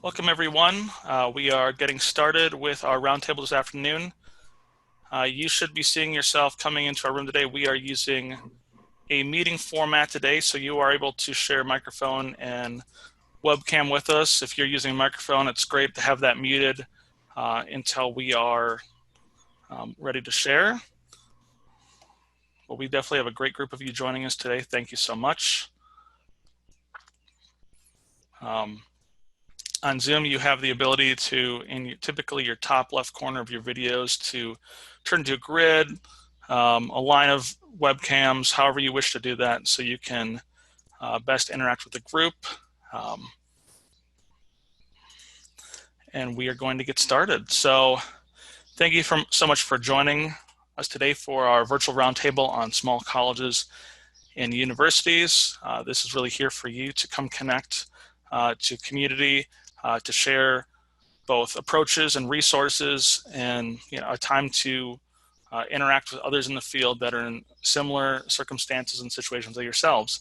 Welcome everyone. We are getting started with our roundtable this afternoon. You should be seeing yourself coming into our room today. We are using a meeting format today, so you are able to share microphone and webcam with us. If you're using a microphone, it's great to have that muted until we are ready to share. Well, we definitely have a great group of you joining us today. Thank you so much. On Zoom, you have the ability to, in typically your top left corner of your videos, to turn to a grid, a line of webcams, however you wish to do that, so you can best interact with the group. And we are going to get started. So thank you so much for joining us today for our virtual roundtable on small colleges and universities. This is really here for you to come connect to community, to share both approaches and resources, and a time to interact with others in the field that are in similar circumstances and situations as yourselves.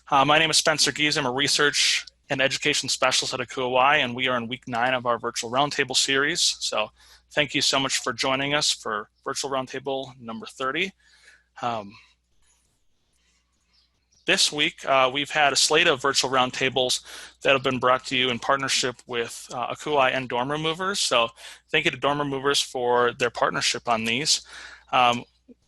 My name is Spencer Gies. I'm a research and education specialist at ACUHO, and we are in week 9 of our virtual roundtable series. So thank you so much for joining us for virtual roundtable number 30. This week, we've had a slate of virtual roundtables that have been brought to you in partnership with ACUHO and Dorm Room Movers. So thank you to Dorm Room Movers for their partnership on these.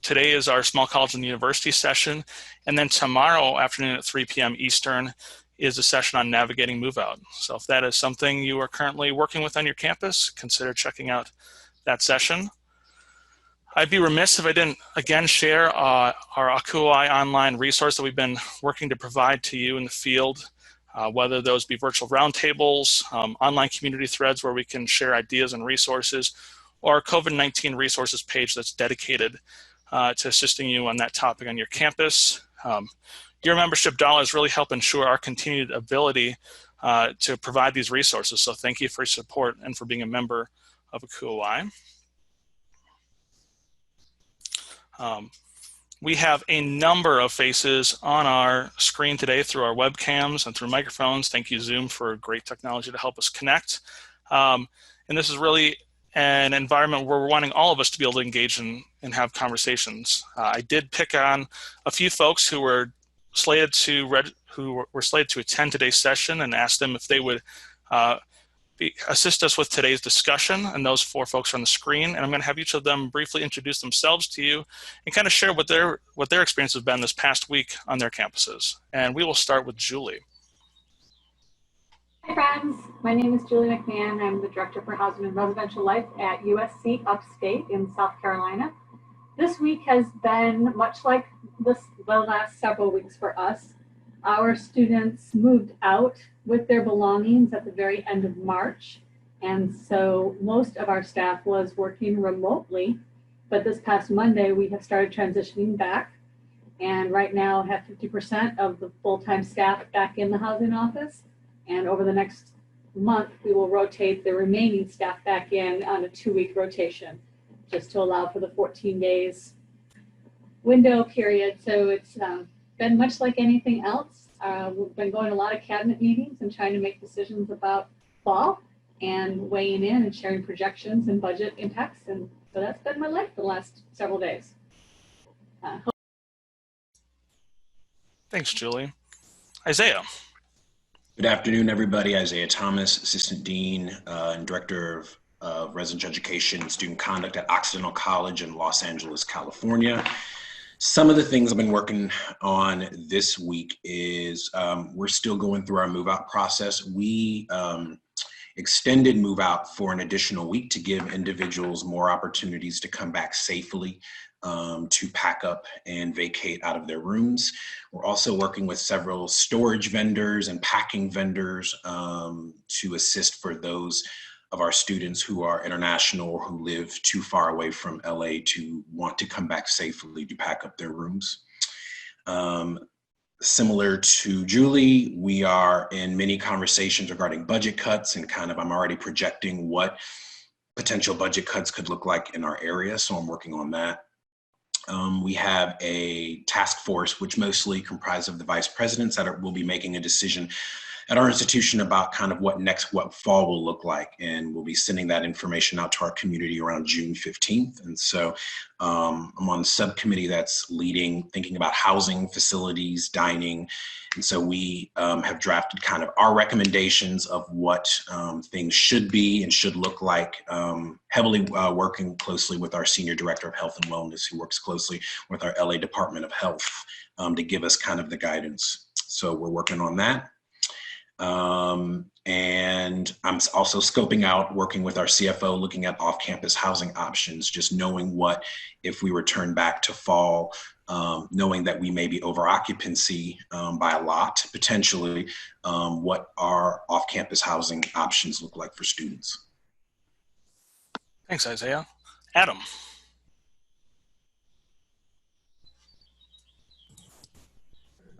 Today is our Small College and University session, and then tomorrow afternoon at 3 p.m. Eastern is a session on navigating move out. So if that is something you are currently working with on your campus, consider checking out that session. I'd be remiss if I didn't again share our ACUHO online resource that we've been working to provide to you in the field, whether those be virtual roundtables, online community threads where we can share ideas and resources, or our COVID-19 resources page that's dedicated to assisting you on that topic on your campus. Your membership dollars really help ensure our continued ability to provide these resources. So thank you for your support and for being a member of ACUHO. We have a number of faces on our screen today through our webcams and through microphones. Thank you, Zoom, for great technology to help us connect. And this is really an environment where we're wanting all of us to be able to engage and have conversations. I did pick on a few folks who were slated to attend today's session and asked them if they would assist us with today's discussion, and those 4 folks are on the screen. And I'm going to have each of them briefly introduce themselves to you and kind of share what their experience has been this past week on their campuses. And we will start with Julie. Hi friends, my name is Julie McMahon. I'm the Director for Housing and Residential Life at USC Upstate in South Carolina. This week has been much like the last several weeks for us. Our students moved out with their belongings at the very end of March. And so most of our staff was working remotely, but this past Monday, we have started transitioning back. And right now have 50% of the full-time staff back in the housing office. And over the next month, we will rotate the remaining staff back in on a 2-week rotation, just to allow for the 14 days window period. So it's been much like anything else. We've been going to a lot of cabinet meetings and trying to make decisions about fall and weighing in and sharing projections and budget impacts. And so that's been my life for the last several days. Thanks, Julie. Isaiah. Good afternoon, everybody. Isaiah Thomas, Assistant Dean and Director of Residential Education and Student Conduct at Occidental College in Los Angeles, California. Some of the things I've been working on this week is we're still going through our move out process. We extended move out for an additional week to give individuals more opportunities to come back safely, to pack up and vacate out of their rooms. We're also working with several storage vendors and packing vendors to assist for those of our students who are international or who live too far away from LA to want to come back safely to pack up their rooms. Similar to Julie, we are in many conversations regarding budget cuts and I'm already projecting what potential budget cuts could look like in our area, so I'm working on that. We have a task force which mostly comprises of the vice presidents that will be making a decision at our institution about kind of what fall will look like. And we'll be sending that information out to our community around June 15th. And so I'm on the subcommittee that's thinking about housing, facilities, dining. And so we have drafted kind of our recommendations of what things should be and should look like, heavily working closely with our Senior Director of Health and Wellness, who works closely with our LA Department of Health to give us kind of the guidance. So we're working on that. And I'm also scoping out, working with our CFO, looking at off-campus housing options, just knowing what, if we return back to fall, knowing that we may be over occupancy by a lot, potentially, what our off-campus housing options look like for students. Thanks, Isaiah. Adam.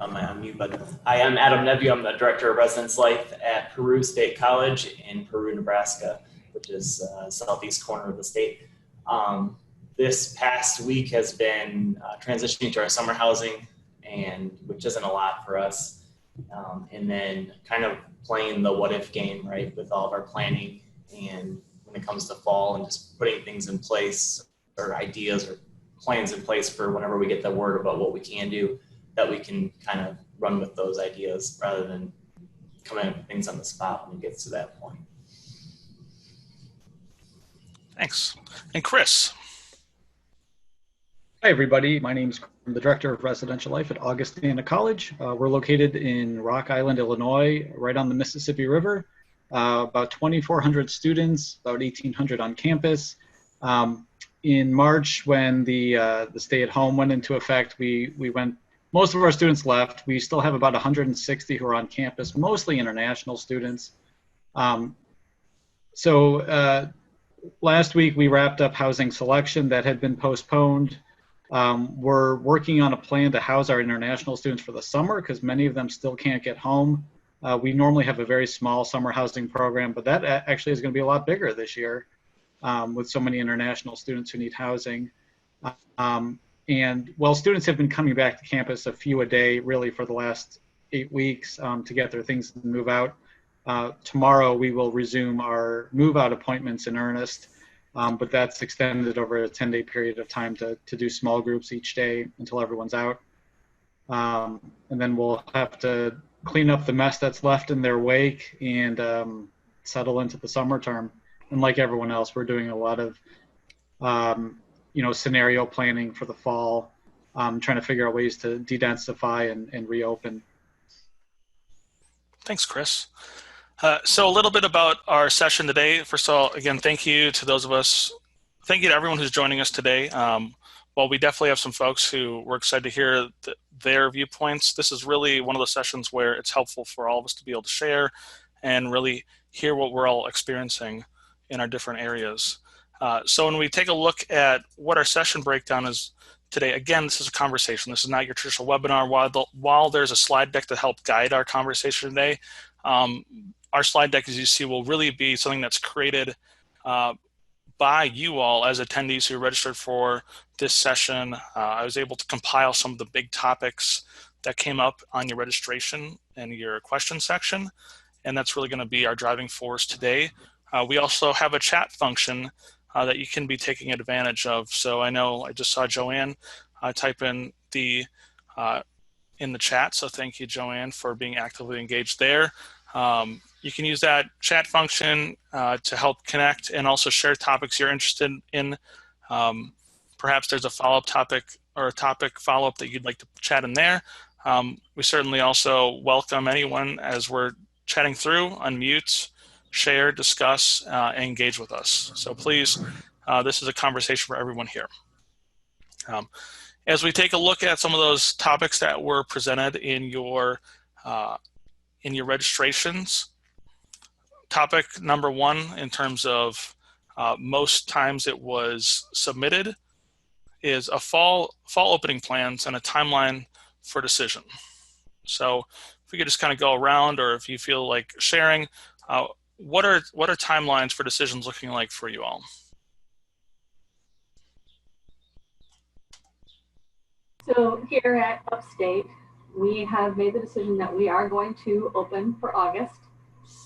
I'm mute, but hi, I'm Adam Nebby. I'm the Director of Residence Life at Peru State College in Peru, Nebraska, which is southeast corner of the state. This past week has been transitioning to our summer housing, and which isn't a lot for us. And then kind of playing the what if game, right, with all of our planning and when it comes to fall and just putting things in place or ideas or plans in place for whenever we get the word about what we can do, that we can kind of run with those ideas rather than coming up with things on the spot when it gets to that point. Thanks. And Chris. Hi, everybody. My name is Chris. I'm the Director of Residential Life at Augustana College. We're located in Rock Island, Illinois, right on the Mississippi River. About 2,400 students, about 1,800 on campus. In March, when the stay-at-home went into effect, most of our students left. We still have about 160 who are on campus, mostly international students. Last week we wrapped up housing selection that had been postponed. We're working on a plan to house our international students for the summer because many of them still can't get home. We normally have a very small summer housing program, but that actually is going to be a lot bigger this year with so many international students who need housing. And while students have been coming back to campus a few a day really for the last 8 weeks to get their things and move out, tomorrow we will resume our move out appointments in earnest, but that's extended over a 10-day period of time to do small groups each day until everyone's out. And then we'll have to clean up the mess that's left in their wake and settle into the summer term. And like everyone else, we're doing a lot of scenario planning for the fall, trying to figure out ways to de-densify and reopen. Thanks, Chris. So a little bit about our session today. First of all, again, thank you to everyone who's joining us today. While we definitely have some folks who were excited to hear their viewpoints, this is really one of the sessions where it's helpful for all of us to be able to share and really hear what we're all experiencing in our different areas. So when we take a look at what our session breakdown is today, again, this is a conversation. This is not your traditional webinar. While there's a slide deck to help guide our conversation today, our slide deck, as you see, will really be something that's created by you all as attendees who registered for this session. I was able to compile some of the big topics that came up on your registration and your question section, and that's really going to be our driving force today. We also have a chat function that you can be taking advantage of. So I know I just saw Joanne type in the chat. So thank you, Joanne, for being actively engaged there. You can use that chat function to help connect and also share topics you're interested in. Perhaps there's a follow-up topic or a topic follow-up that you'd like to chat in there. We certainly also welcome anyone as we're chatting through, unmute, share, discuss, and engage with us. So please, this is a conversation for everyone here. As we take a look at some of those topics that were presented in your registrations, topic number one, in terms of most times it was submitted, is a fall opening plans and a timeline for decision. So if we could just kind of go around, or if you feel like sharing, what are timelines for decisions looking like for you all? So here at Upstate, we have made the decision that we are going to open for August.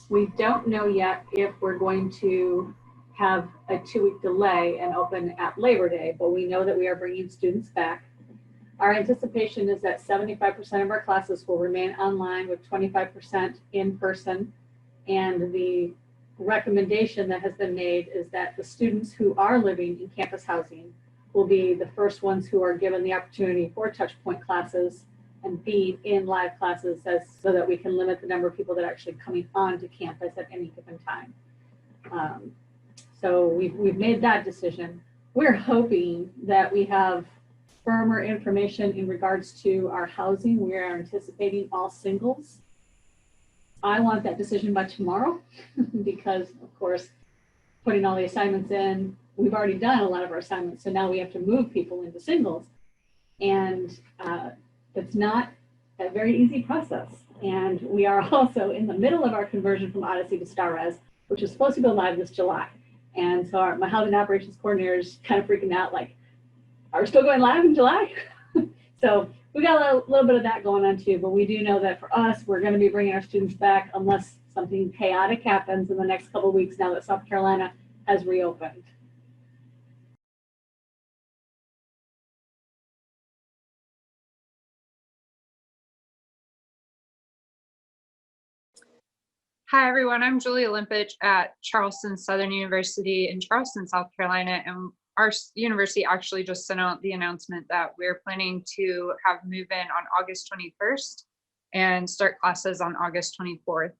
We don't know yet if we're going to have a 2-week delay and open at Labor Day, but we know that we are bringing students back. Our anticipation is that 75% of our classes will remain online with 25% in person. And the recommendation that has been made is that the students who are living in campus housing will be the first ones who are given the opportunity for touchpoint classes and be in live classes so that we can limit the number of people that are actually coming onto campus at any given time. So we've made that decision. We're hoping that we have firmer information in regards to our housing. We are anticipating all singles. I want that decision by tomorrow because, of course, putting all the assignments in, we've already done a lot of our assignments, so now we have to move people into singles. And it's not a very easy process. And we are also in the middle of our conversion from Odyssey to StarRes, which is supposed to go live this July. And so my housing operations coordinator is kind of freaking out, like, are we still going live in July? So we got a little bit of that going on too, but we do know that for us, we're going to be bringing our students back unless something chaotic happens in the next couple of weeks now that South Carolina has reopened. Hi, everyone. I'm Julia Limpich at Charleston Southern University in Charleston, South Carolina. And our university actually just sent out the announcement that we're planning to have move-in on August 21st and start classes on August 24th.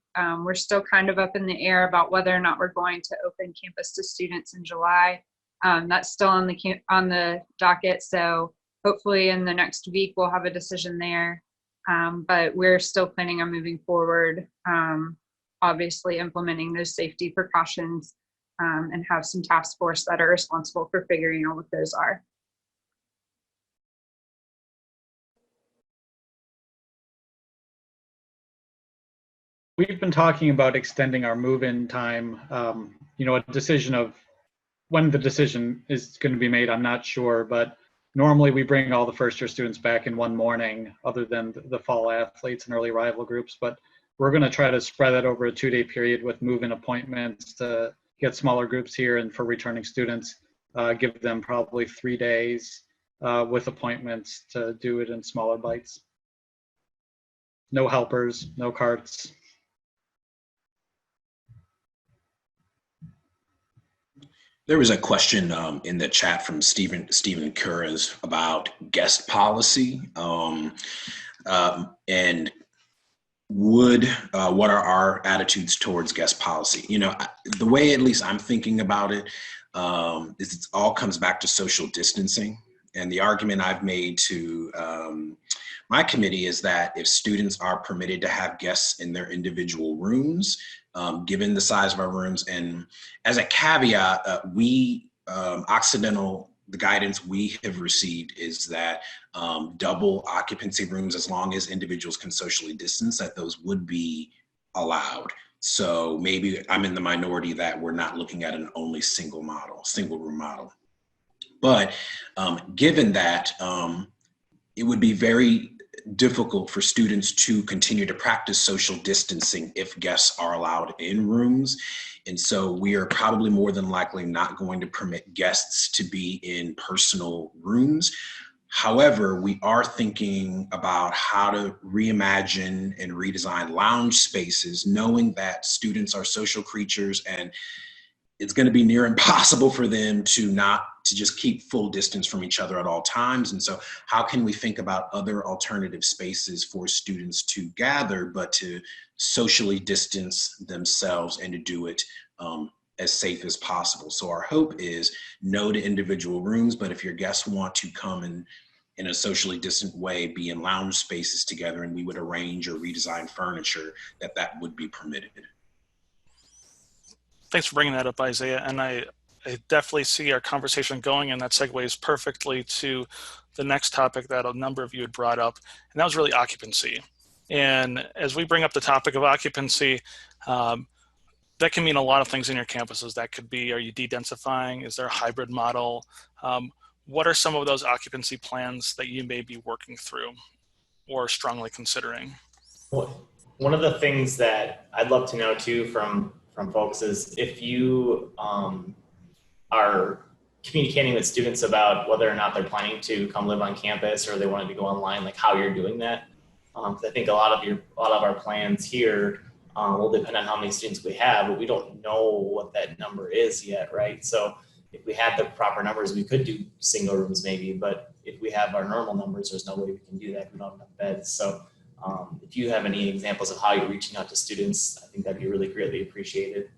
We're still kind of up in the air about whether or not we're going to open campus to students in July. That's still on the docket. So hopefully in the next week, we'll have a decision there. But we're still planning on moving forward. Obviously implementing those safety precautions and have some task force that are responsible for figuring out what those are. We've been talking about extending our move-in time. A decision of when the decision is going to be made, I'm not sure, but normally we bring all the first-year students back in one morning, other than the fall athletes and early arrival groups. But we're going to try to spread that over a 2-day period with move-in appointments to get smaller groups here, and for returning students, give them probably 3 days with appointments to do it in smaller bites. No helpers, no carts. There was a question in the chat from Stephen Curras about guest policy and what are our attitudes towards guest policy? The way at least I'm thinking about it is it all comes back to social distancing. And the argument I've made to my committee is that if students are permitted to have guests in their individual rooms, given the size of our rooms, and as a caveat, the guidance we have received is that double occupancy rooms, as long as individuals can socially distance, that those would be allowed. So maybe I'm in the minority that we're not looking at an only single room model. But given that, it would be very difficult for students to continue to practice social distancing if guests are allowed in rooms. And so we are probably more than likely not going to permit guests to be in personal rooms. However, we are thinking about how to reimagine and redesign lounge spaces, knowing that students are social creatures and it's going to be near impossible for them to just keep full distance from each other at all times. And so how can we think about other alternative spaces for students to gather, but to socially distance themselves and to do it as safe as possible? So our hope is no to individual rooms, but if your guests want to come in a socially distant way, be in lounge spaces together, and we would arrange or redesign furniture, that would be permitted. Thanks for bringing that up, Isaiah. And I definitely see our conversation going, and that segues perfectly to the next topic that a number of you had brought up, and that was really occupancy. And as we bring up the topic of occupancy, that can mean a lot of things in your campuses. That could be, are you de-densifying? Is there a hybrid model? What are some of those occupancy plans that you may be working through? or strongly considering. Well, one of the things that I'd love to know too from folks is if you are communicating with students about whether or not they're planning to come live on campus or they wanted to go online, like how you're doing that. Because I think a lot of our plans here will depend on how many students we have, but we don't know what that number is yet, right? So if we had the proper numbers, we could do single rooms maybe, but if we have our normal numbers, there's no way we can do that. We don't have enough beds. So if you have any examples of how you're reaching out to students, I think that'd be really greatly appreciated.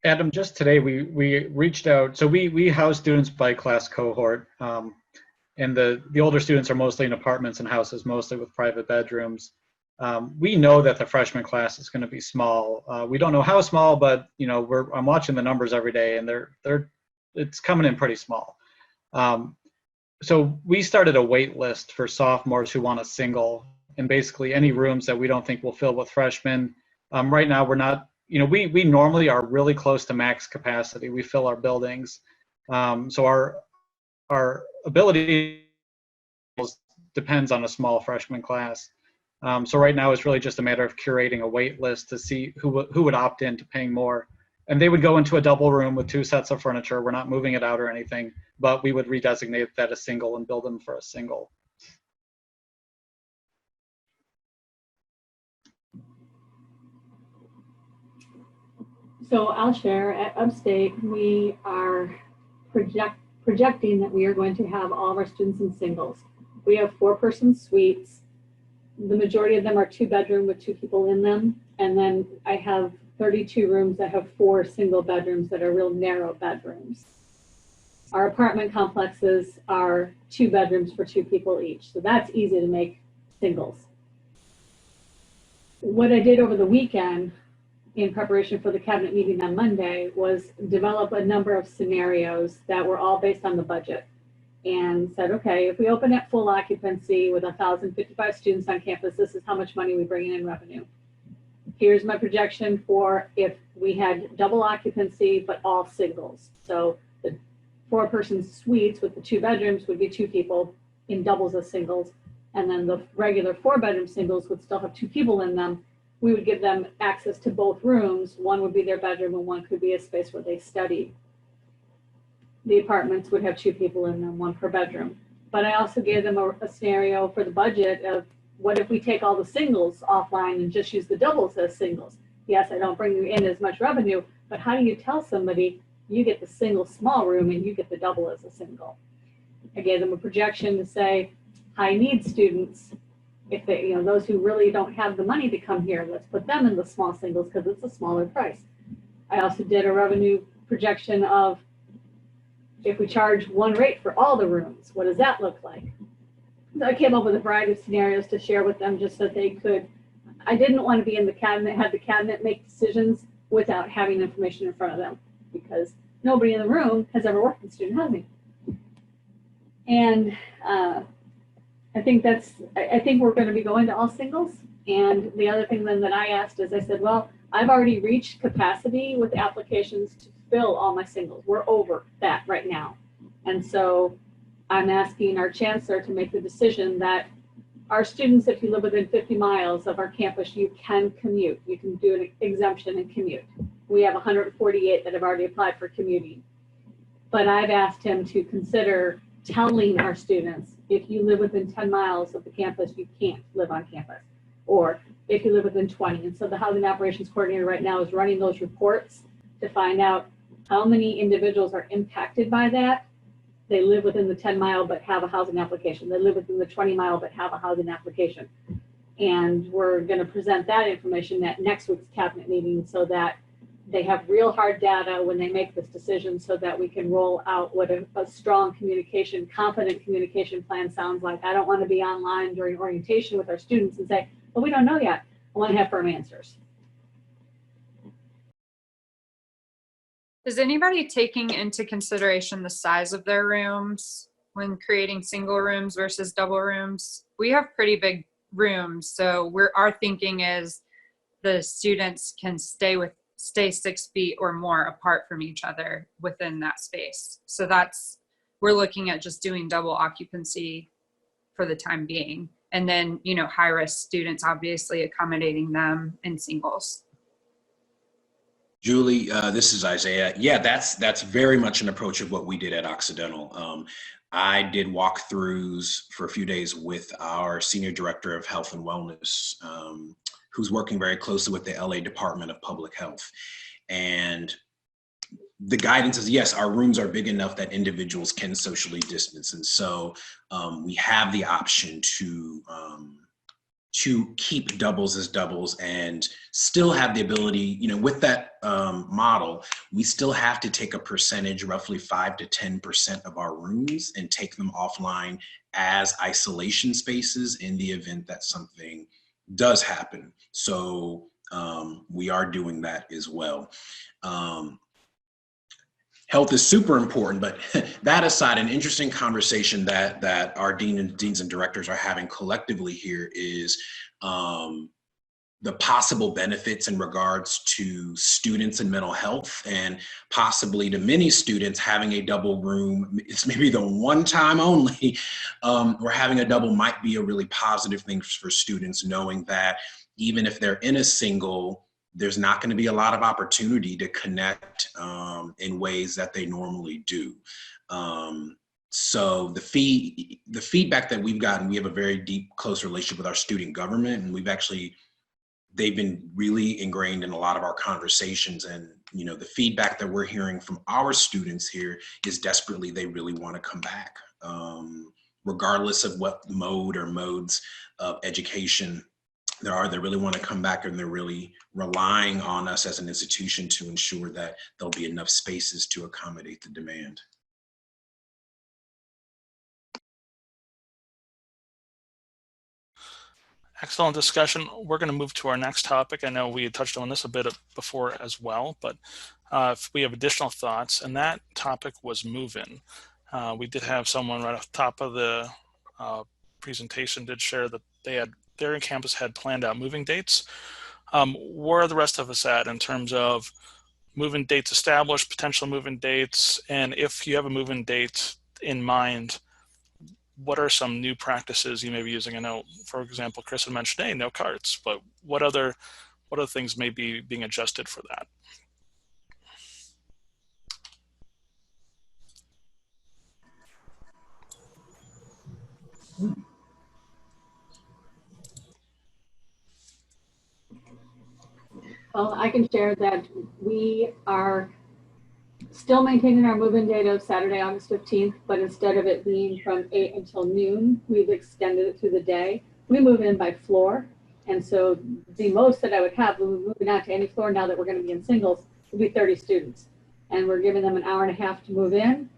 Adam, just today we reached out. So we house students by class cohort, and the older students are mostly in apartments and houses, mostly with private bedrooms. We know that the freshman class is going to be small. We don't know how small, but you know I'm watching the numbers every day, and it's coming in pretty small. So we started a wait list for sophomores who want a single, and basically any rooms that we don't think will fill with freshmen. Right now we're not. You know, we normally are really close to max capacity. We fill our buildings, so our ability depends on a small freshman class. So right now it's really just a matter of curating a wait list to see who would opt in to paying more, and they would go into a double room with 2 sets of furniture. We're not moving it out or anything, but we would redesignate that a single and build them for a single. So I'll share. At Upstate, we are projecting that we are going to have all of our students in singles. We have 4-person suites. The majority of them are 2-bedroom with 2 people in them. And then I have 32 rooms that have 4 single bedrooms that are real narrow bedrooms. Our apartment complexes are 2 bedrooms for 2 people each. So that's easy to make singles. What I did over the weekend in preparation for the cabinet meeting on Monday was develop a number of scenarios that were all based on the budget, and said, okay, if we open at full occupancy with 1,055 students on campus, this is how much money we bring in revenue. Here's my projection for if we had double occupancy, but all singles. So the 4-person suites with the 2 bedrooms would be 2 people in doubles as singles. And then the regular 4-bedroom singles would still have 2 people in them. We would give them access to both rooms. One would be their bedroom and one could be a space where they studied. The apartments would have 2 people in them, 1 per bedroom. But I also gave them a scenario for the budget of what if we take all the singles offline and just use the doubles as singles? Yes, I don't bring you in as much revenue, but how do you tell somebody you get the single small room and you get the double as a single? I gave them a projection to say high need students, if they, you know, those who really don't have the money to come here, let's put them in the small singles because it's a smaller price. I also did a revenue projection of if we charge one rate for all the rooms, what does that look like? So I came up with a variety of scenarios to share with them just so they could, I didn't want to be in the cabinet, have the cabinet make decisions without having information in front of them because nobody in the room has ever worked in student housing. And I think we're going to be going to all singles. And the other thing then that I asked is I said, well, I've already reached capacity with applications to fill all my singles. We're over that right now. And so I'm asking our chancellor to make the decision that our students, if you live within 50 miles of our campus, you can commute. You can do an exemption and commute. We have 148 that have already applied for commuting. But I've asked him to consider telling our students, if you live within 10 miles of the campus, you can't live on campus. Or if you live within 20. And so the housing operations coordinator right now is running those reports to find out how many individuals are impacted by that. They live within the 10-mile but have a housing application. They live within the 20-mile but have a housing application. And we're going to present that information at next week's cabinet meeting so that they have real hard data when they make this decision so that we can roll out what a strong communication, confident communication plan sounds like. I don't want to be online during orientation with our students and say, well, we don't know yet. I want to have firm answers. Is anybody taking into consideration the size of their rooms when creating single rooms versus double rooms? We have pretty big rooms, so our thinking is the students can stay 6 feet or more apart from each other within that space. So we're looking at just doing double occupancy for the time being. And then, high risk students, obviously accommodating them in singles. Julie, this is Isaiah. Yeah, that's very much an approach of what we did at Occidental. I did walkthroughs for a few days with our Senior Director of Health and Wellness, who's working very closely with the LA Department of Public Health. And the guidance is, yes, our rooms are big enough that individuals can socially distance. And so we have the option to keep doubles as doubles and still have the ability, with that model, we still have to take a percentage, roughly 5 to 10% of our rooms, and take them offline as isolation spaces in the event that something does happen. So we are doing that as well. Health is super important, but that aside, an interesting conversation that our deans and directors are having collectively here is the possible benefits in regards to students and mental health, and possibly to many students having a double room. It's maybe the one time only, or having a double might be a really positive thing for students, knowing that even if they're in a single, there's not going to be a lot of opportunity to connect in ways that they normally do. So the feedback that we've gotten, we have a very deep, close relationship with our student government, and they've been really ingrained in a lot of our conversations. And the feedback that we're hearing from our students here is desperately, they really want to come back, regardless of what mode or modes of education there are. They really want to come back, and they're really relying on us as an institution to ensure that there'll be enough spaces to accommodate the demand. Excellent discussion. We're going to move to our next topic. I know we had touched on this a bit before as well, but if we have additional thoughts, and that topic was move-in. We did have someone right off the top of the presentation did share that their campus had planned out moving dates. Where are the rest of us at in terms of move-in dates established, potential move-in dates, and if you have a move-in date in mind, what are some new practices you may be using? I know, for example, Chris had mentioned, hey, no carts, but what other things may be being adjusted for that? Well, I can share that we are still maintaining our move-in date of Saturday, August 15th, but instead of it being from 8 until noon, we've extended it through the day. We move in by floor. And so the most that I would have when we're moving out to any floor now that we're going to be in singles would be 30 students. And we're giving them an hour and a half to move in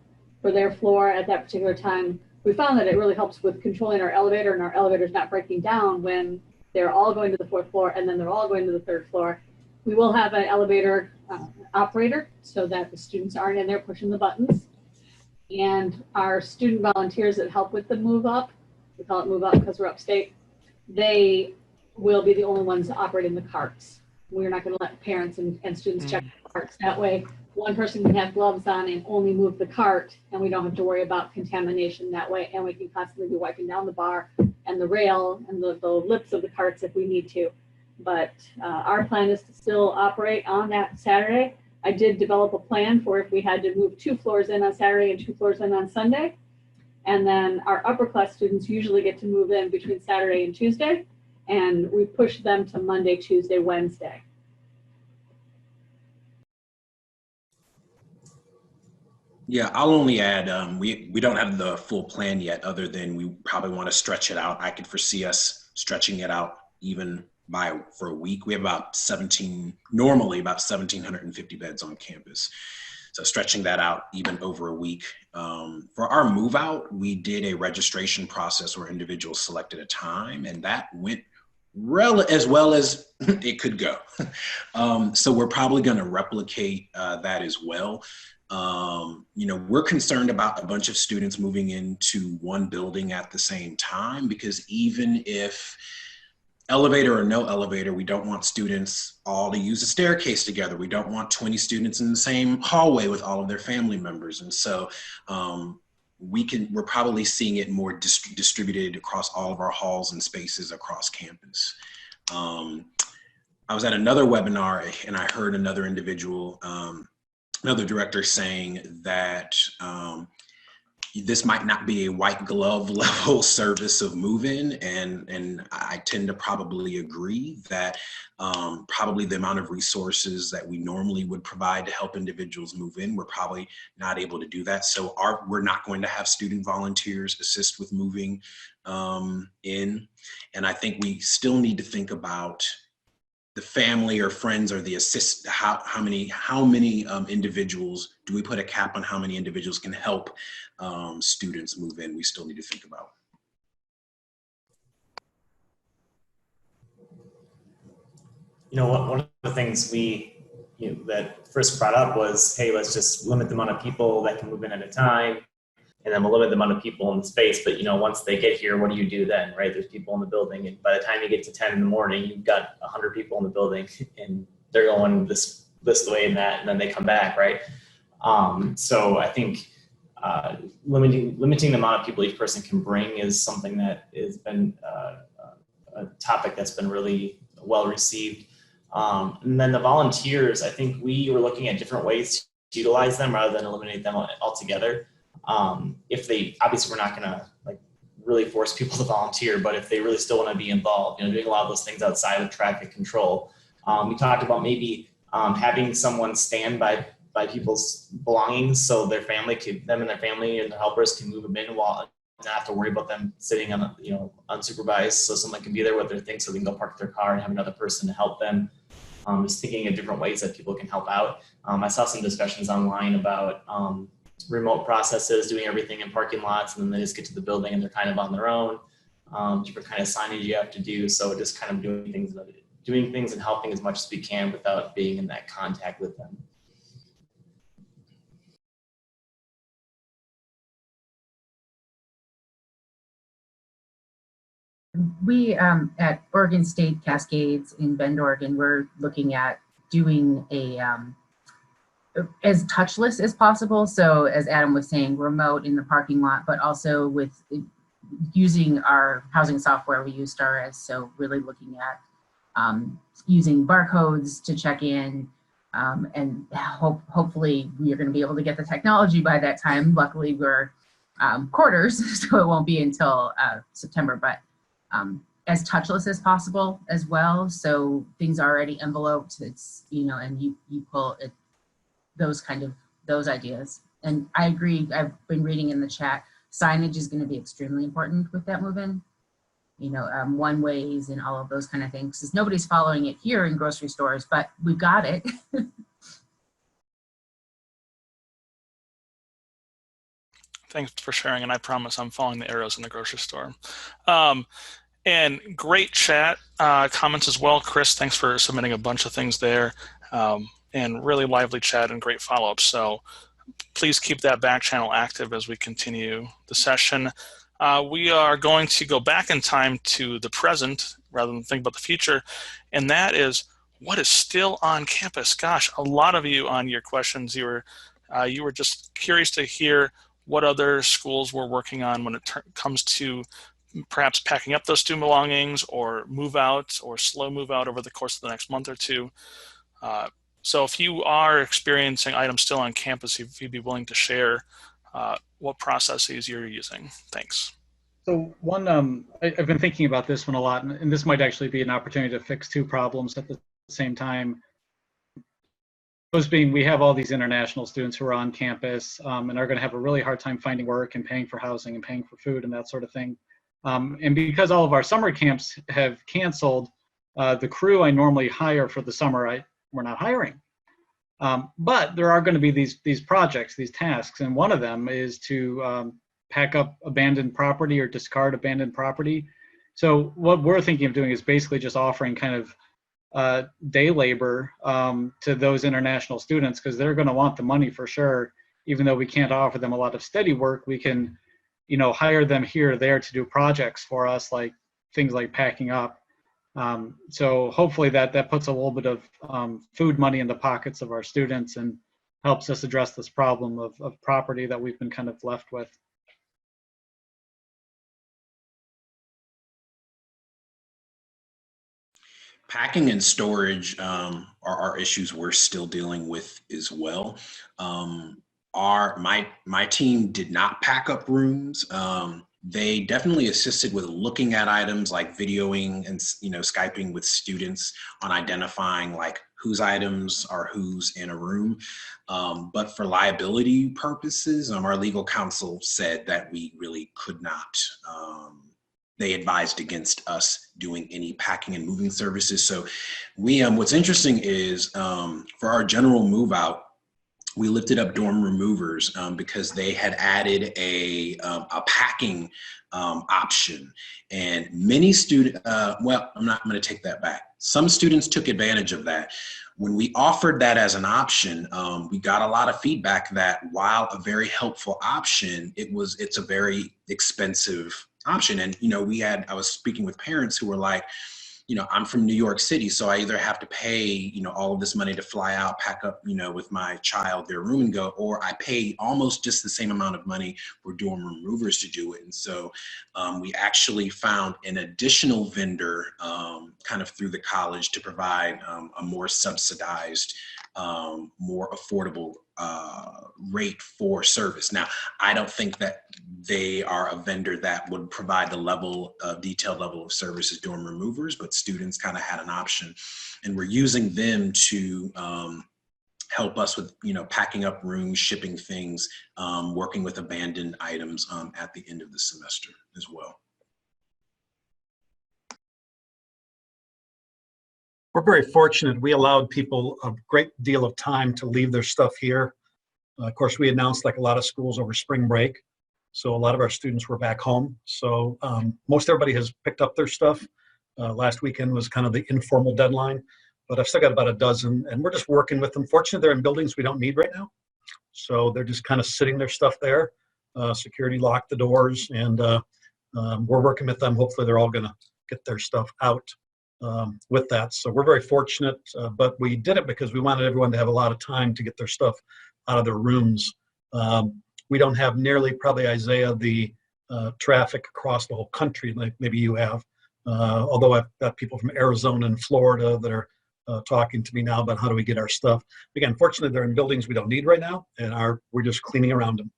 for their floor at that particular time. We found that it really helps with controlling our elevator, and our elevator's not breaking down when they're all going to the 4th floor and then they're all going to the 3rd floor. We will have an elevator operator so that the students aren't in there pushing the buttons. And our student volunteers that help with the move up, we call it move up because we're upstate, they will be the only ones operating the carts. We're not going to let parents and students check the carts. That way, one person can have gloves on and only move the cart, and we don't have to worry about contamination that way. And we can constantly be wiping down the bar and the rail and the lips of the carts if we need to. But our plan is to still operate on that Saturday. I did develop a plan for if we had to move 2 floors in on Saturday and 2 floors in on Sunday. And then our upper class students usually get to move in between Saturday and Tuesday. And we push them to Monday, Tuesday, Wednesday. Yeah, I'll only add, we don't have the full plan yet, other than we probably want to stretch it out. I could foresee us stretching it out even for a week. We have normally about 1,750 beds on campus. So stretching that out even over a week. For our move out, we did a registration process where individuals selected a time, and that went as well as it could go. So we're probably going to replicate that as well. We're concerned about a bunch of students moving into one building at the same time, because even if elevator or no elevator, we don't want students all to use a staircase together. We don't want 20 students in the same hallway with all of their family members. And so we're probably seeing it more distributed across all of our halls and spaces across campus. I was at another webinar and I heard another individual, another director saying that this might not be a white glove level service of move-in, and I tend to probably agree that probably the amount of resources that we normally would provide to help individuals move in, we're probably not able to do that. So we're not going to have student volunteers assist with moving in, and I think we still need to think about the family or friends or the assist, how many individuals, do we put a cap on how many individuals can help students move in? We still need to think about. You know, one of the things that first brought up was, hey, let's just limit the amount of people that can move in at a time, and then we'll limit the amount of people in the space. But, you know, once they get here, what do you do then, right? There's people in the building, and by the time you get to 10 in the morning, you've got 100 people in the building, and they're going this way and that, and then they come back, right? So I think limiting the amount of people each person can bring is something that has been a topic that's been really well received. And then the volunteers, I think we were looking at different ways to utilize them rather than eliminate them altogether. If they, obviously we're not gonna like really force people to volunteer, but if they really still wanna be involved, you know, doing a lot of those things outside of traffic control. We talked about maybe having someone stand by people's belongings so them and their family and their helpers can move them in while not have to worry about them sitting on, you know, unsupervised. So someone can be there with their things so they can go park their car and have another person to help them. Just thinking of different ways that people can help out. I saw some discussions online about remote processes, doing everything in parking lots, and then they just get to the building and they're kind of on their own. Different kind of signage you have to do. So just kind of doing things and helping as much as we can without being in that contact with them. We at Oregon State Cascades in Bend, Oregon, we're looking at doing a as touchless as possible. So as Adam was saying, remote in the parking lot, but also with using our housing software, we use StarRez. So really looking at using barcodes to check in, and hopefully we're going to be able to get the technology by that time. Luckily, we're quarters, so it won't be until September, but as touchless as possible as well. So things are already enveloped, it's, you know, and you pull it, those ideas. And I agree, I've been reading in the chat, signage is going to be extremely important with that move-in. You know, one ways and all of those kind of things, because nobody's following it here in grocery stores, but we've got it. Thanks for sharing, and I promise I'm following the arrows in the grocery store. And great chat comments as well. Chris, thanks for submitting a bunch of things there, and really lively chat and great follow-ups. So please keep that back channel active as we continue the session. We are going to go back in time to the present rather than think about the future, and that is what is still on campus. Gosh, a lot of you on your questions, you were just curious to hear what other schools were working on when it comes to perhaps packing up those student belongings or move out or slow move out over the course of the next month or two. So if you are experiencing items still on campus, if you'd be willing to share what processes you're using. Thanks. So one, I've been thinking about this one a lot, and this might actually be an opportunity to fix two problems at the same time. Those being, we have all these international students who are on campus and are going to have a really hard time finding work and paying for housing and paying for food and that sort of thing. And because all of our summer camps have canceled, the crew I normally hire for the summer, we're not hiring. But there are going to be these projects, these tasks, and one of them is to pack up abandoned property or discard abandoned property. So what we're thinking of doing is basically just offering kind of day labor to those international students, because they're going to want the money for sure. Even though we can't offer them a lot of steady work, we can, you know, hire them here or there to do projects for us, like things like packing up. So hopefully that puts a little bit of food money in the pockets of our students and helps us address this problem of property that we've been kind of left with. Packing and storage are issues we're still dealing with as well. My team did not pack up rooms. They definitely assisted with looking at items like videoing and Skyping with students on identifying like whose items are who's in a room. But for liability purposes, our legal counsel said that we really could not. They advised against us doing any packing and moving services. So what's interesting is for our general move out, we lifted up dorm room movers because they had added a packing option, and many students, well, I'm going to take that back. Some students took advantage of that. When we offered that as an option, we got a lot of feedback that while a very helpful option, it's a very expensive option. And, I was speaking with parents who were like, I'm from New York City, so I either have to pay, all of this money to fly out, pack up, with my child their room and go, or I pay almost just the same amount of money for dorm room movers to do it. And so we actually found an additional vendor kind of through the college to provide a more subsidized, more affordable rate for service. Now, I don't think that they are a vendor that would provide the detailed level of service as dorm room movers, but students kind of had an option, and we're using them to help us with, packing up rooms, shipping things, working with abandoned items at the end of the semester as well. We're very fortunate. We allowed people a great deal of time to leave their stuff here. Of course, we announced, like a lot of schools, over spring break. So a lot of our students were back home. So most everybody has picked up their stuff. Last weekend was kind of the informal deadline, but I've still got about a dozen, and we're just working with them. Fortunately, they're in buildings we don't need right now. So they're just kind of sitting their stuff there. Security locked the doors, and we're working with them. Hopefully they're all gonna get their stuff out with that. So we're very fortunate, but we did it because we wanted everyone to have a lot of time to get their stuff out of their rooms. We don't have nearly, probably, Isaiah, the traffic across the whole country like maybe you have. Although I've got people from Arizona and Florida that are talking to me now about how do we get our stuff. Again, fortunately, they're in buildings we don't need right now, and we're just cleaning around them.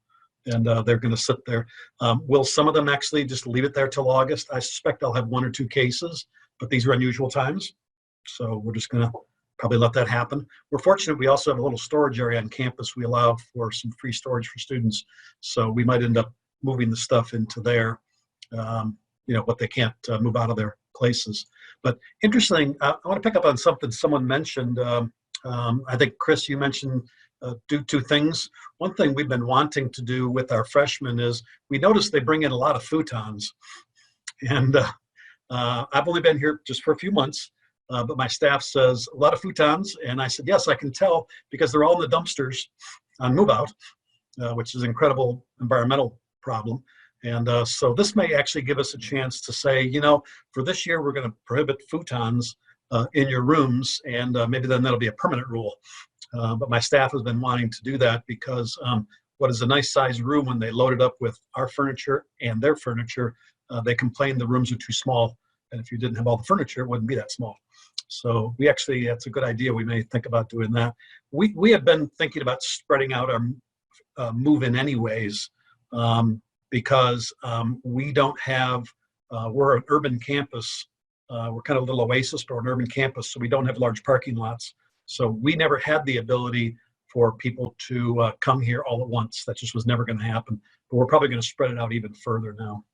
And they're going to sit there. Will some of them actually just leave it there till August? I suspect I'll have 1 or 2 cases, but these are unusual times. So we're just going to probably let that happen. We're fortunate we also have a little storage area on campus we allow for some free storage for students. So we might end up moving the stuff into there, what they can't move out of their places. But interesting, I want to pick up on something someone mentioned. I think, Chris, you mentioned do 2 things. One thing we've been wanting to do with our freshmen is we noticed they bring in a lot of futons. And I've only been here just for a few months, but my staff says a lot of futons. And I said, yes, I can tell because they're all in the dumpsters on move out, which is an incredible environmental problem. And so this may actually give us a chance to say, for this year, we're going to prohibit futons in your rooms, and maybe then that'll be a permanent rule. But my staff has been wanting to do that because what is a nice sized room, when they load it up with our furniture and their furniture, they complain the rooms are too small. And if you didn't have all the furniture, it wouldn't be that small. So we actually, that's a good idea. We may think about doing that. We have been thinking about spreading out our move-in anyways, because we don't have, we're an urban campus. We're kind of a little oasis or an urban campus, so we don't have large parking lots. So we never had the ability for people to come here all at once. That just was never going to happen. But we're probably going to spread it out even further now.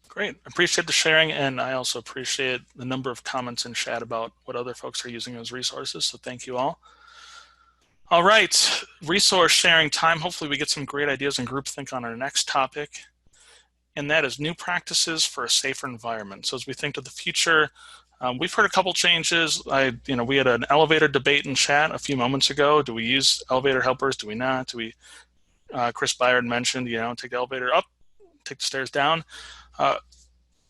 Great. Appreciate the sharing, and I also appreciate the number of comments in chat about what other folks are using as resources, so thank you all. All right, resource sharing time. Hopefully we get some great ideas and groupthink on our next topic, and that is new practices for a safer environment. So as we think to the future, we've heard a couple changes. We had an elevator debate in chat a few moments ago. Do we use elevator helpers? Do we not? Do we? Chris Byard mentioned, take the elevator up, take the stairs down.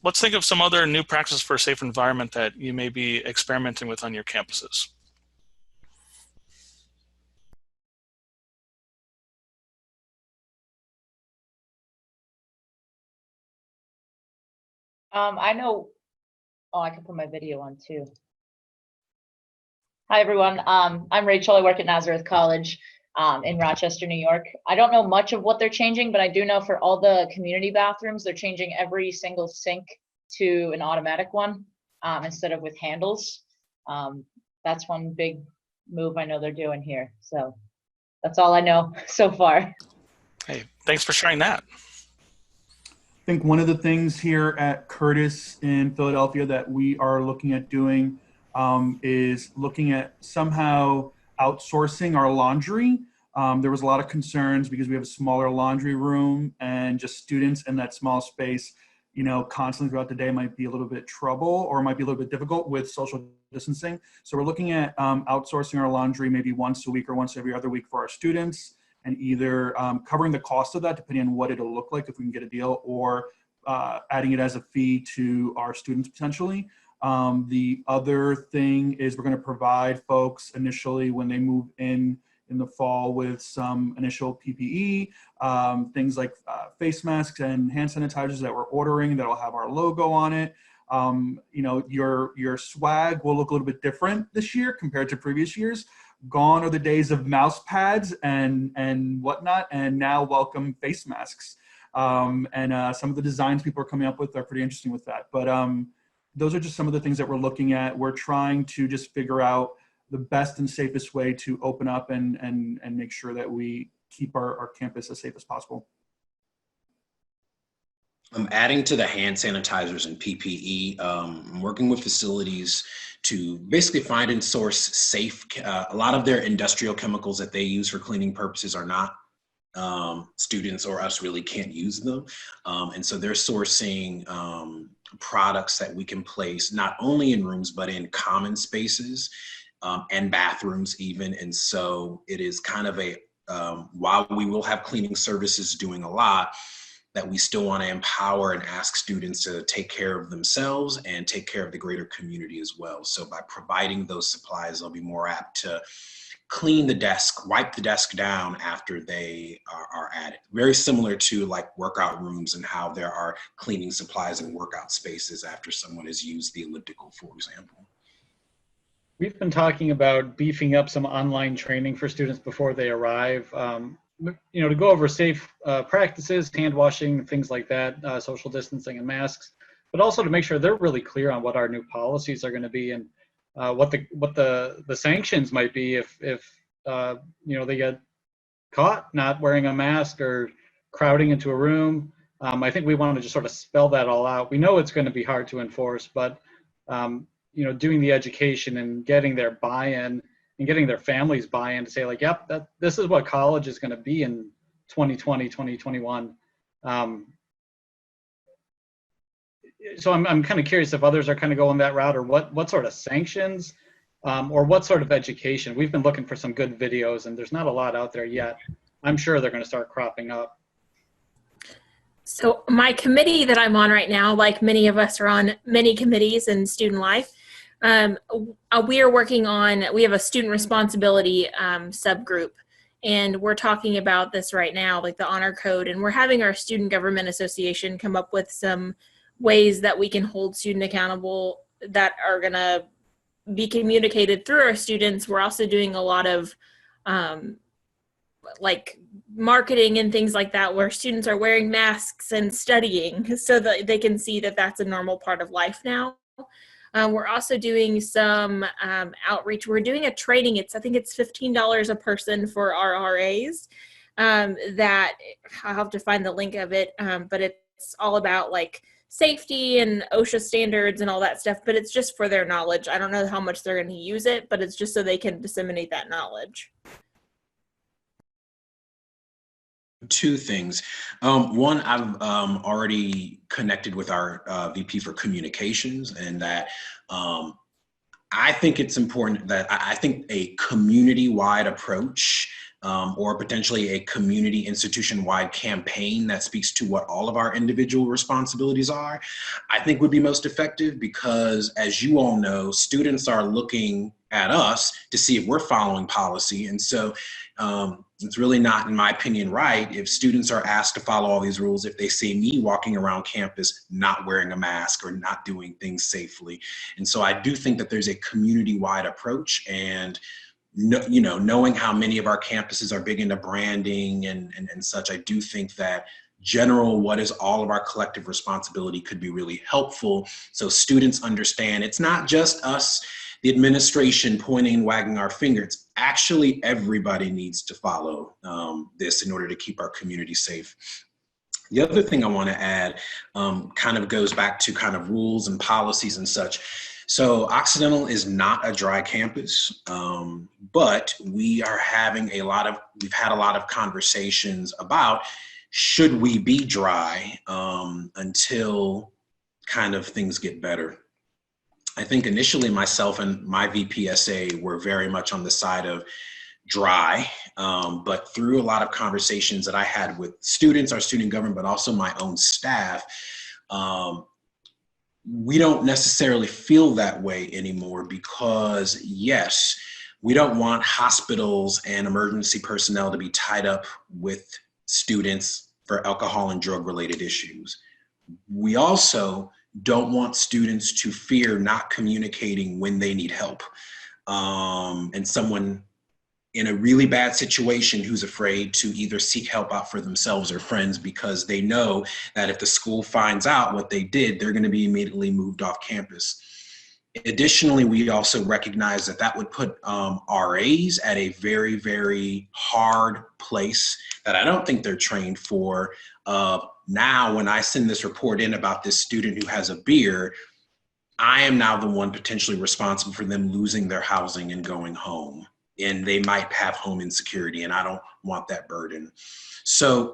Let's think of some other new practices for a safe environment that you may be experimenting with on your campuses. I know, oh, I can put my video on too. Hi, everyone. I'm Rachel. I work at Nazareth College in Rochester, New York. I don't know much of what they're changing, but I do know for all the community bathrooms, they're changing every single sink to an automatic one instead of with handles. That's one big move I know they're doing here. So that's all I know so far. Hey, thanks for sharing that. I think one of the things here at Curtis in Philadelphia that we are looking at doing is looking at somehow outsourcing our laundry. There was a lot of concerns because we have a smaller laundry room and just students in that small space, you know, constantly throughout the day might be a little bit trouble or might be a little bit difficult with social distancing. So we're looking at outsourcing our laundry maybe once a week or once every other week for our students, and either covering the cost of that depending on what it'll look like if we can get a deal, or adding it as a fee to our students potentially. The other thing is we're going to provide folks initially when they move in the fall with some initial PPE, things like face masks and hand sanitizers that we're ordering that'll have our logo on it. You know, your swag will look a little bit different this year compared to previous years. Gone are the days of mouse pads and whatnot, and now welcome face masks. Some of the designs people are coming up with are pretty interesting with that. But those are just some of the things that we're looking at. We're trying to just figure out the best and safest way to open up and make sure that we keep our campus as safe as possible. I'm adding to the hand sanitizers and PPE. I'm working with facilities to basically find and source safe. A lot of their industrial chemicals that they use for cleaning purposes are not, students or us really can't use them. And so they're sourcing products that we can place not only in rooms, but in common spaces and bathrooms even. And so it is kind of a, while we will have cleaning services doing a lot, that we still want to empower and ask students to take care of themselves and take care of the greater community as well. So by providing those supplies, they'll be more apt to clean the desk, wipe the desk down after they are at it. Very similar to like workout rooms and how there are cleaning supplies and workout spaces after someone has used the elliptical, for example. We've been talking about beefing up some online training for students before they arrive. You know, to go over safe practices, hand washing, things like that, social distancing and masks, but also to make sure they're really clear on what our new policies are going to be and what the sanctions might be if you know, they get caught not wearing a mask or crowding into a room. I think we want to just sort of spell that all out. We know it's going to be hard to enforce, but you know, doing the education and getting their buy-in and getting their families buy-in to say like, yep, this is what college is going to be in 2020, 2021. So I'm kind of curious if others are kind of going that route, or what sort of sanctions or what sort of education. We've been looking for some good videos and there's not a lot out there yet. I'm sure they're going to start cropping up. So my committee that I'm on right now, like many of us are on many committees in student life, we are working on, we have a student responsibility subgroup, and we're talking about this right now, like the honor code, and we're having our student government association come up with some ways that we can hold student accountable that are going to be communicated through our students. We're also doing a lot of like marketing and things like that, where students are wearing masks and studying so that they can see that that's a normal part of life now. We're also doing some outreach. We're doing a training. I think it's $15 a person for our RAs. That I'll have to find the link of it, but it's all about like safety and OSHA standards and all that stuff, but it's just for their knowledge. I don't know how much they're going to use it, but it's just so they can disseminate that knowledge. Two things. One, I've already connected with our VP for communications, and that I think it's important that I think a community-wide approach or potentially a community institution-wide campaign that speaks to what all of our individual responsibilities are, I think would be most effective, because as you all know, students are looking at us to see if we're following policy. And so it's really not, in my opinion, right if students are asked to follow all these rules if they see me walking around campus not wearing a mask or not doing things safely. And so I do think that there's a community-wide approach, and knowing how many of our campuses are big into branding and such, I do think that what is all of our collective responsibility could be really helpful, so students understand it's not just us, the administration, pointing and wagging our fingers. Actually, everybody needs to follow this in order to keep our community safe. The other thing I want to add kind of goes back to kind of rules and policies and such. So Occidental is not a dry campus, but we've had a lot of conversations about, should we be dry until kind of things get better? I think initially myself and my VPSA were very much on the side of dry, but through a lot of conversations that I had with students, our student government, but also my own staff, we don't necessarily feel that way anymore, because yes, we don't want hospitals and emergency personnel to be tied up with students for alcohol and drug related issues. We also don't want students to fear not communicating when they need help. And someone in a really bad situation who's afraid to either seek help out for themselves or friends, because they know that if the school finds out what they did, they're going to be immediately moved off campus. Additionally, we also recognize that would put RAs at a very, very hard place that I don't think they're trained for. Now, when I send this report in about this student who has a beer, I am now the one potentially responsible for them losing their housing and going home. And they might have home insecurity, and I don't want that burden. So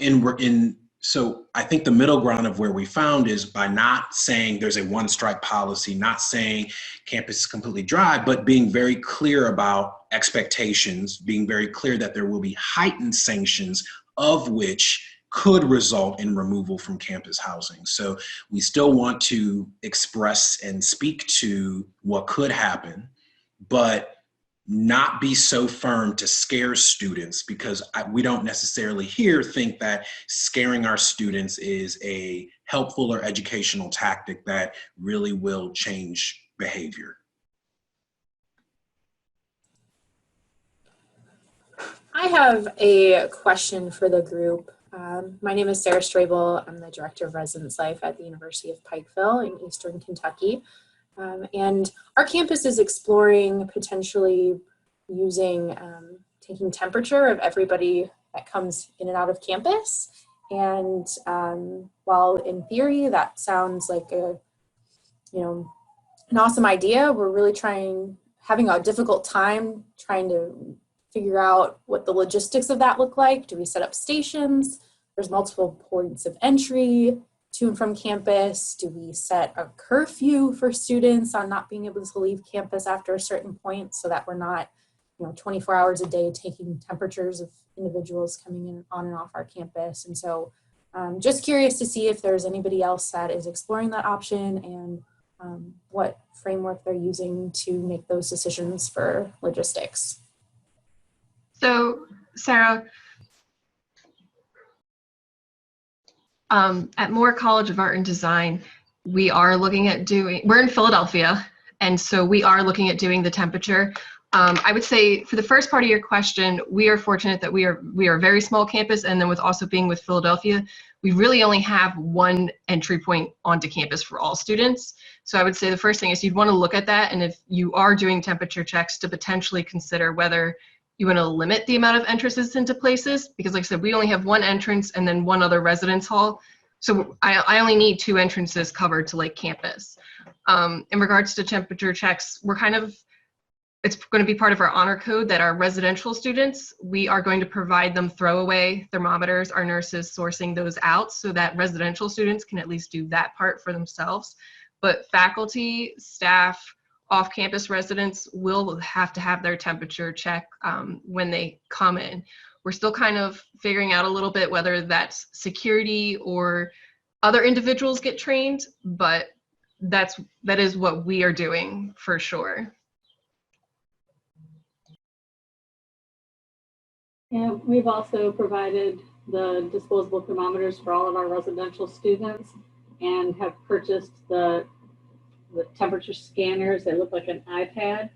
so I think the middle ground of where we found is by not saying there's a one strike policy, not saying campus is completely dry, but being very clear about expectations, being very clear that there will be heightened sanctions, of which could result in removal from campus housing. So we still want to express and speak to what could happen, but not be so firm to scare students, because we don't necessarily think that scaring our students is a helpful or educational tactic that really will change behavior. I have a question for the group. My name is Sarah Strabel. I'm the Director of Residence Life at the University of Pikeville in Eastern Kentucky. And our campus is exploring potentially using, taking temperature of everybody that comes in and out of campus. And while in theory that sounds like an awesome idea, we're really having a difficult time trying to figure out what the logistics of that look like. Do we set up stations? There's multiple points of entry to and from campus. Do we set a curfew for students on not being able to leave campus after a certain point, so that we're not 24 hours a day taking temperatures of individuals coming in on and off our campus? And so just curious to see if there's anybody else that is exploring that option, and what framework they're using to make those decisions for logistics. So, Sarah, at Moore College of Art and Design, we are looking at we're in Philadelphia, and so we are looking at doing the temperature. I would say for the first part of your question, we are fortunate that we are a very small campus, and then with also being with Philadelphia, we really only have one entry point onto campus for all students. So I would say the first thing is you'd want to look at that, and if you are doing temperature checks, to potentially consider whether you want to limit the amount of entrances into places, because like I said, we only have one entrance and then one other residence hall. So I only need 2 entrances covered to like campus. In regards to temperature checks, it's going to be part of our honor code that our residential students, we are going to provide them throwaway thermometers, our nurses sourcing those out so that residential students can at least do that part for themselves. But faculty, staff, off-campus residents will have to have their temperature check when they come in. We're still kind of figuring out a little bit whether that's security or other individuals get trained, but that is what we are doing for sure. And we've also provided the disposable thermometers for all of our residential students and have purchased the temperature scanners that look like an iPad,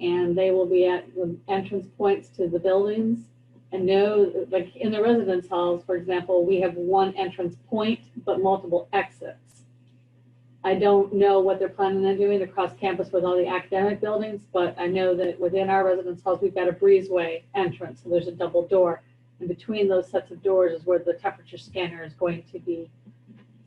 and they will be at the entrance points to the buildings. And know, like in the residence halls, for example, we have one entrance point, but multiple exits. I don't know what they're planning on doing across campus with all the academic buildings, but I know that within our residence halls, we've got a breezeway entrance, so there's a double door. And between those sets of doors is where the temperature scanner is going to be.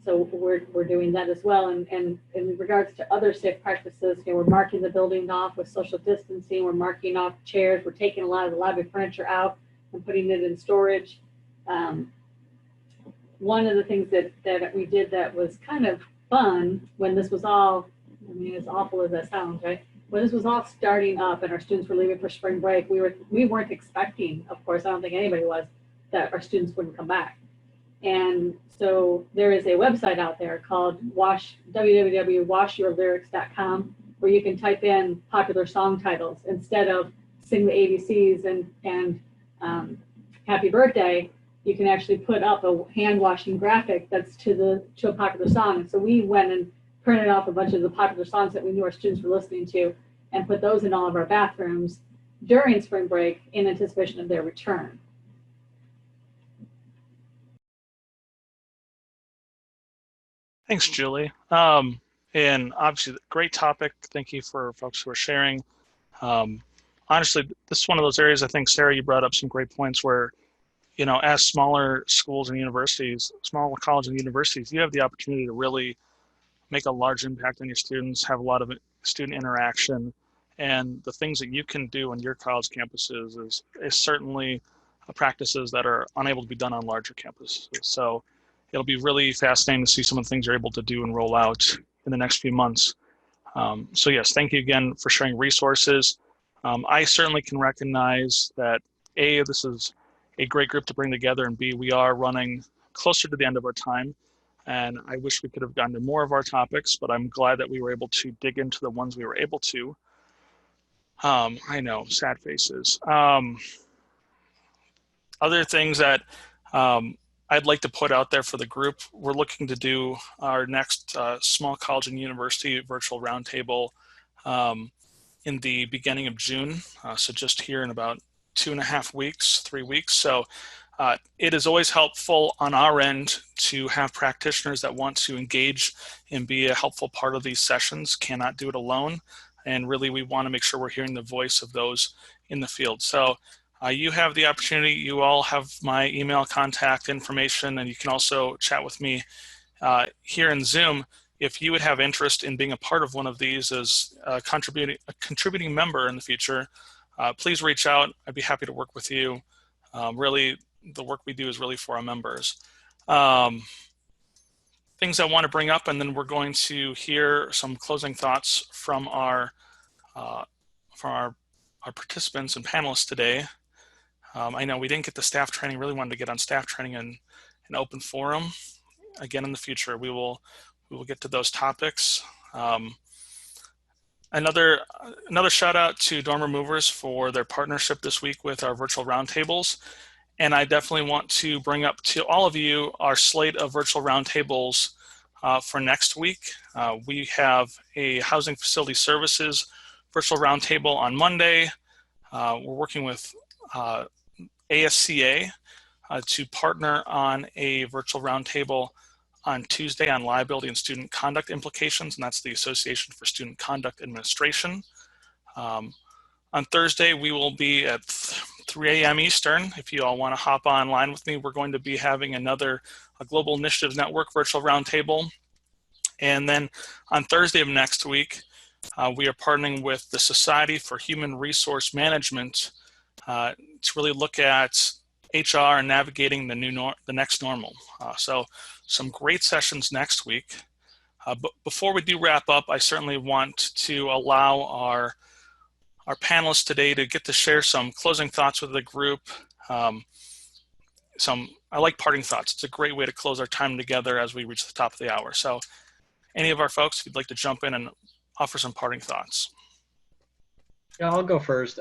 So we're doing that as well. And in regards to other safe practices, you know, we're marking the building off with social distancing, we're marking off chairs, we're taking a lot of the lobby furniture out and putting it in storage. One of the things that we did that was kind of fun when this was all, I mean, as awful as that sounds, right? When this was all starting up and our students were leaving for spring break, we weren't expecting, of course, I don't think anybody was, that our students wouldn't come back. And so there is a website out there called www.washyourlyrics.com, where you can type in popular song titles instead of sing the ABCs and happy birthday. You can actually put up a hand washing graphic that's to a popular song. And so we went and printed off a bunch of the popular songs that we knew our students were listening to and put those in all of our bathrooms during spring break in anticipation of their return. Thanks, Julie. And obviously, great topic. Thank you for folks who are sharing. Honestly, this is one of those areas, I think, Sarah, you brought up some great points where, you know, as smaller schools and universities, small colleges and universities, you have the opportunity to really make a large impact on your students, have a lot of student interaction, and the things that you can do on your college campuses is certainly practices that are unable to be done on larger campuses. So it'll be really fascinating to see some of the things you're able to do and roll out in the next few months. So yes, thank you again for sharing resources. I certainly can recognize that A, this is a great group to bring together, and B, we are running closer to the end of our time. And I wish we could have gotten to more of our topics, but I'm glad that we were able to dig into the ones we were able to. I know, sad faces. Other things that I'd like to put out there for the group, we're looking to do our next small college and university virtual roundtable in the beginning of June. So just here in about 2.5 weeks, 3 weeks. So it is always helpful on our end to have practitioners that want to engage and be a helpful part of these sessions, cannot do it alone. And really, we want to make sure we're hearing the voice of those in the field. So you have the opportunity, you all have my email contact information, and you can also chat with me here in Zoom. If you would have interest in being a part of one of these as a contributing member in the future, please reach out. I'd be happy to work with you. Really, the work we do is really for our members. Things I want to bring up, and then we're going to hear some closing thoughts from our participants and panelists today. I know we didn't get the staff training, really wanted to get on staff training in an open forum. Again, in the future, we will get to those topics. Another shout out to dormer movers for their partnership this week with our virtual roundtables. And I definitely want to bring up to all of you our slate of virtual roundtables for next week. We have a housing facility services virtual roundtable on Monday. We're working with ASCA to partner on a virtual roundtable on Tuesday on liability and student conduct implications, and that's the Association for Student Conduct Administration. On Thursday, we will be at 3 a.m. Eastern. If you all want to hop online with me, we're going to be having a Global Initiatives Network virtual roundtable. And then on Thursday of next week, we are partnering with the Society for Human Resource Management to really look at HR and navigating the next normal. So some great sessions next week. But before we do wrap up, I certainly want to allow our panelists today to get to share some closing thoughts with the group. I like parting thoughts. It's a great way to close our time together as we reach the top of the hour. So any of our folks, if you'd like to jump in and offer some parting thoughts. Yeah, I'll go first.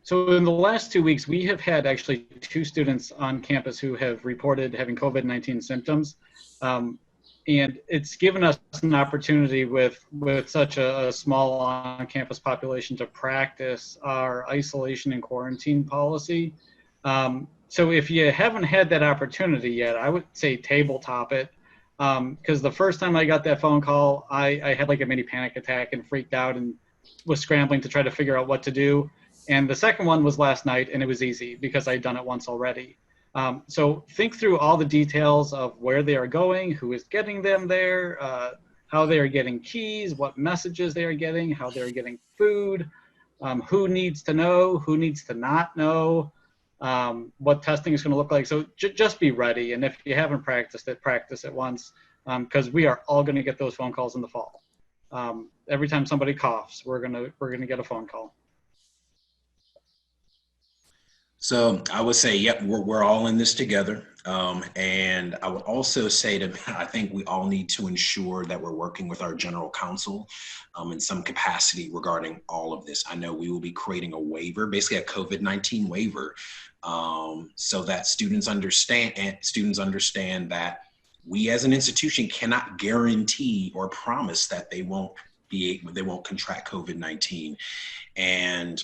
So in the last 2 weeks, we have had actually 2 students on campus who have reported having COVID-19 symptoms. And it's given us an opportunity with such a small on-campus population to practice our isolation and quarantine policy. So if you haven't had that opportunity yet, I would say tabletop it. Because the first time I got that phone call, I had like a mini panic attack and freaked out and was scrambling to try to figure out what to do. And the second one was last night, and it was easy because I'd done it once already. So think through all the details of where they are going, who is getting them there, how they are getting keys, what messages they are getting, how they're getting food, who needs to know, who needs to not know, what testing is going to look like. So just be ready. And if you haven't practiced it, practice it once, because we are all going to get those phone calls in the fall. Every time somebody coughs, we're gonna get a phone call. So I would say, yep, we're all in this together. And I would also say that I think we all need to ensure that we're working with our general counsel in some capacity regarding all of this. I know we will be creating a waiver, basically a COVID-19 waiver, so that students understand that we as an institution cannot guarantee or promise that they won't contract COVID-19. And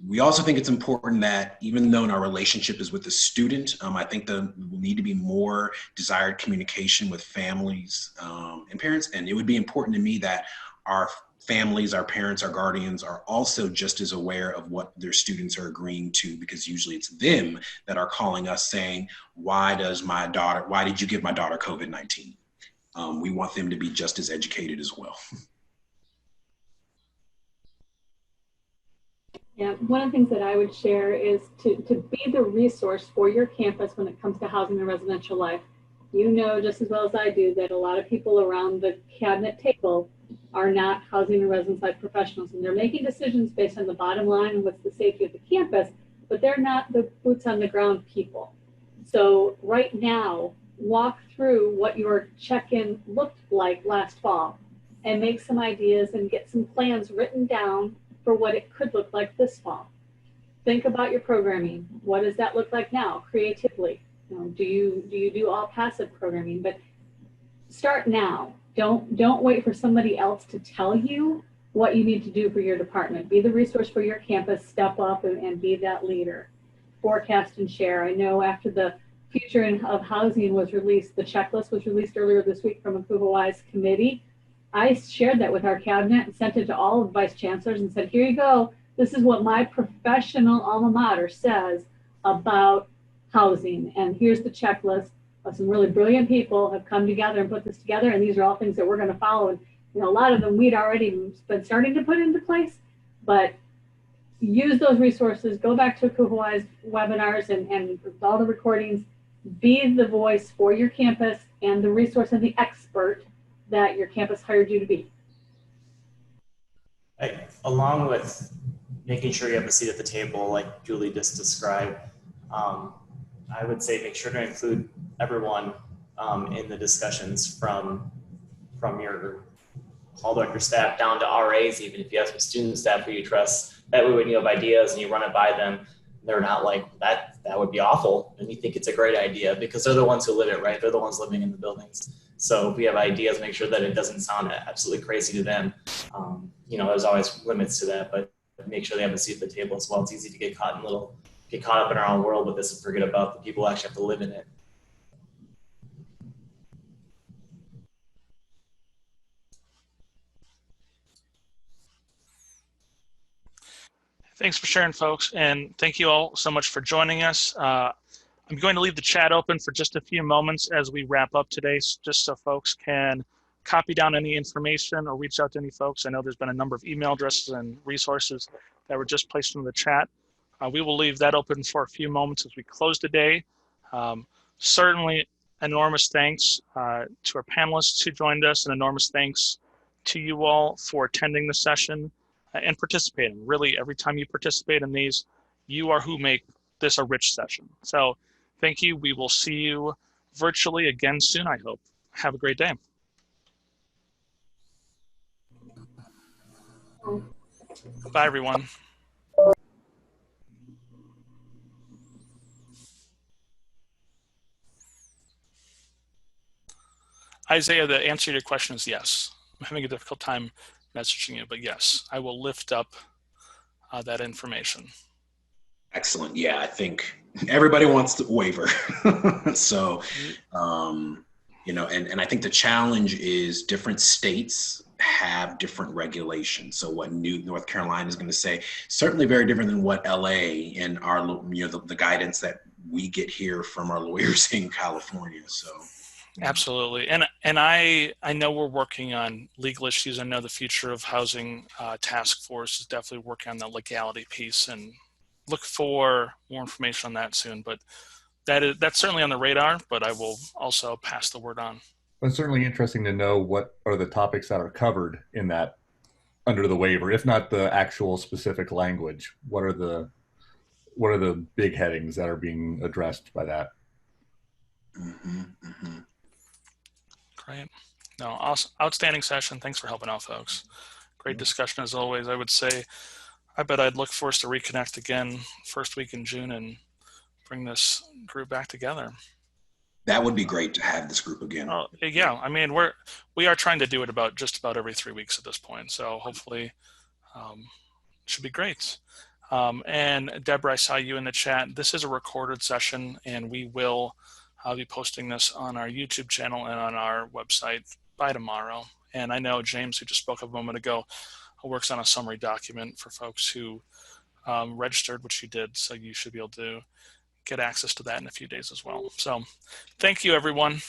we also think it's important that even though our relationship is with the student, I think there will need to be more desired communication with families and parents. And it would be important to me that our families, our parents, our guardians are also just as aware of what their students are agreeing to, because usually it's them that are calling us saying, why did you give my daughter COVID-19? We want them to be just as educated as well. Yeah, one of the things that I would share is to be the resource for your campus when it comes to housing and residential life. You know just as well as I do that a lot of people around the cabinet table are not housing and residence life professionals, and they're making decisions based on the bottom line and what's the safety of the campus, but they're not the boots on the ground people. So right now, walk through what your check-in looked like last fall and make some ideas and get some plans written down for what it could look like this fall. Think about your programming. What does that look like now, creatively? Do you do all passive programming? But start now. Don't wait for somebody else to tell you what you need to do for your department. Be the resource for your campus. Step up and be that leader. Forecast and share. I know after the future of housing was released, the checklist was released earlier this week from ACUHO's committee. I shared that with our cabinet and sent it to all of the vice chancellors and said, here you go. This is what my professional alma mater says about housing. And here's the checklist of some really brilliant people have come together and put this together. And these are all things that we're going to follow. And a lot of them we'd already been starting to put into place, but use those resources. Go back to ACUHO's webinars and all the recordings. Be the voice for your campus and the resource and the expert that your campus hired you to be. Along with making sure you have a seat at the table, like Julie just described, I would say make sure to include everyone in the discussions from your hall director staff down to RAs, even if you have some student staff who you trust. That way when you have ideas and you run it by them, they're not like, that would be awful, and you think it's a great idea, because they're the ones who live it, right? They're the ones living in the buildings. So if we have ideas, make sure that it doesn't sound absolutely crazy to them. There's always limits to that, but make sure they have a seat at the table as well. It's easy to get caught up in our own world with this and forget about the people who actually have to live in it. Thanks for sharing, folks, and thank you all so much for joining us. I'm going to leave the chat open for just a few moments as we wrap up today, just so folks can copy down any information or reach out to any folks. I know there's been a number of email addresses and resources that were just placed in the chat. We will leave that open for a few moments as we close today. Certainly, enormous thanks to our panelists who joined us, and enormous thanks to you all for attending the session and participating. Really, every time you participate in these, you are who make this a rich session. So thank you. We will see you virtually again soon, I hope. Have a great day. Bye, everyone. Isaiah, the answer to your question is yes. I'm having a difficult time messaging you, but yes, I will lift up that information. Excellent. Yeah, I think everybody wants to waiver. So, you know, and I think the challenge is different states have different regulations. So what North Carolina is going to say, certainly very different than what LA and our, you know, the guidance that we get here from our lawyers in California. So. Absolutely. And I know we're working on legal issues. I know the Future of Housing Task Force is definitely working on the legality piece, and look for more information on that soon. But that's certainly on the radar, but I will also pass the word on. It's certainly interesting to know what are the topics that are covered in that under the waiver, if not the actual specific language. What are the big headings that are being addressed by that? Great. No, awesome. Outstanding session. Thanks for helping out, folks. Great discussion as always. I would say, I bet I'd look for us to reconnect again first week in June and bring this group back together. That would be great to have this group again. Yeah, I mean, we are trying to do it just about every 3 weeks at this point. So hopefully it should be great. And Deborah, I saw you in the chat. This is a recorded session, and we will be posting this on our YouTube channel and on our website by tomorrow. And I know James, who just spoke a moment ago, works on a summary document for folks who registered, which you did. So you should be able to get access to that in a few days as well. So thank you, everyone.